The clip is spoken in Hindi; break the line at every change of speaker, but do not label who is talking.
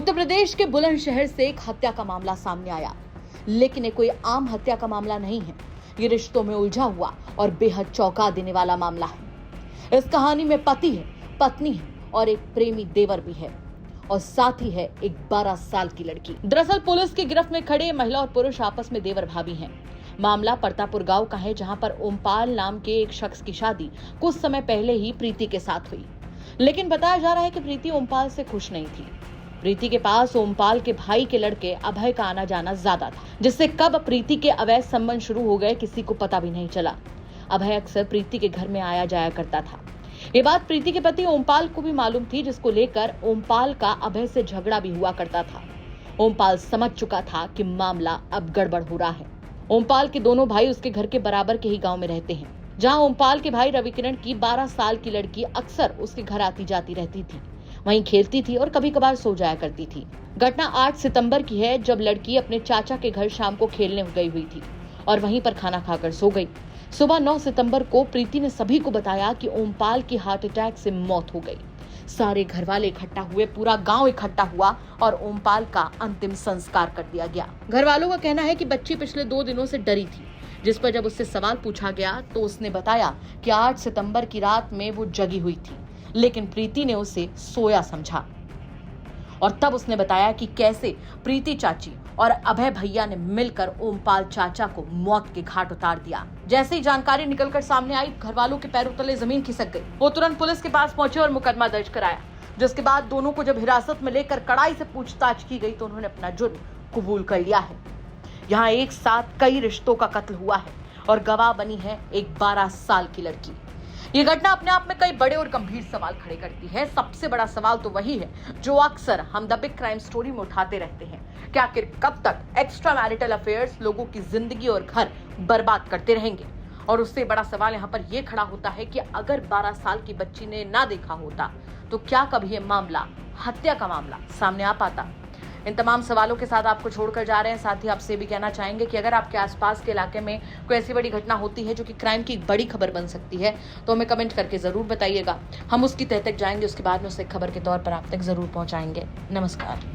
उत्तर प्रदेश के बुलंदशहर से एक हत्या का मामला सामने आया, लेकिन ये कोई आम हत्या का मामला नहीं है। ये रिश्तों में उलझा हुआ और बेहद चौंका देने वाला मामला है। इस कहानी में पति है, पत्नी है और एक प्रेमी देवर भी है और साथ ही है एक 12 साल की लड़की। दरअसल पुलिस की गिरफ्त में खड़े महिला और पुरुष आपस में देवर भाभी हैं। मामला परतापुर गांव का है, जहां पर ओमपाल नाम के एक शख्स की शादी कुछ समय पहले ही प्रीति के साथ हुई, लेकिन बताया जा रहा है कि प्रीति ओमपाल से खुश नहीं थी। प्रीति के पास ओमपाल के भाई के लड़के अभय का आना जाना ज्यादा था, जिससे कब प्रीति के अवैध संबंध शुरू हो गए किसी को पता भी नहीं चला। अभय अक्सर प्रीति के घर में आया जाया करता था। ये बात प्रीति के पति ओमपाल को भी मालूम थी, जिसको लेकर ओमपाल का अभय से झगड़ा भी हुआ करता था। ओमपाल समझ चुका था कि मामला अब गड़बड़ हो रहा है। ओमपाल के दोनों भाई उसके घर के बराबर के ही गांव में रहते हैं, जहां ओमपाल के भाई रविकिरण की 12 साल की लड़की अक्सर उसके घर आती जाती रहती थी, वहीं खेलती थी और कभी कभार सो जाया करती थी। घटना 8 सितंबर की है, जब लड़की अपने चाचा के घर शाम को खेलने गई हुई थी और वहीं पर खाना खाकर सो गई। सुबह 9 सितंबर को प्रीति ने सभी को बताया कि ओमपाल की हार्ट अटैक से मौत हो गई। सारे घर वाले इकट्ठा हुए, पूरा गांव इकट्ठा हुआ और ओमपाल का अंतिम संस्कार कर दिया गया। घर वालों का कहना है कि बच्ची पिछले 2 दिनों से डरी थी, जिस पर जब उससे सवाल पूछा गया तो उसने बताया कि 8 सितंबर की रात में वो जगी हुई थी, लेकिन प्रीति ने उसे सोया समझा। और तब उसने बताया कि कैसे प्रीति चाची और अभय भैया ने मिलकर ओमपाल चाचा को मौत के घाट उतार दिया। जैसे ही जानकारी निकलकर सामने आई, घर वालों के पैरों तले जमीन खिसक गई। वो तुरंत पुलिस के पास पहुंचे और मुकदमा दर्ज कराया, जिसके बाद दोनों को जब हिरासत में लेकर कड़ाई से पूछताछ की गई तो उन्होंने अपना जुर्म कबूल कर लिया है। यहाँ एक साथ कई रिश्तों का कत्ल हुआ है और गवाह बनी है एक 12 साल की लड़की। ये घटना अपने आप में कई बड़े और गंभीर सवाल खड़े करती है। सबसे बड़ा सवाल तो वही है जो अक्सर हम द बिग क्राइम स्टोरी में उठाते रहते हैं कि आखिर कब तक एक्स्ट्रा मैरिटल अफेयर्स लोगों की जिंदगी और घर बर्बाद करते रहेंगे। और उससे बड़ा सवाल यहाँ पर यह खड़ा होता है कि अगर 12 साल की बच्ची ने ना देखा होता तो क्या कभी ये मामला, हत्या का मामला, सामने आ पाता। इन तमाम सवालों के साथ आपको छोड़कर जा रहे हैं। साथ ही आपसे भी कहना चाहेंगे कि अगर आपके आसपास के इलाके में कोई ऐसी बड़ी घटना होती है जो कि क्राइम की एक बड़ी खबर बन सकती है, तो हमें कमेंट करके जरूर बताइएगा। हम उसकी तह तक जाएंगे, उसके बाद में उसे खबर के तौर पर आप तक जरूर पहुंचाएंगे। नमस्कार।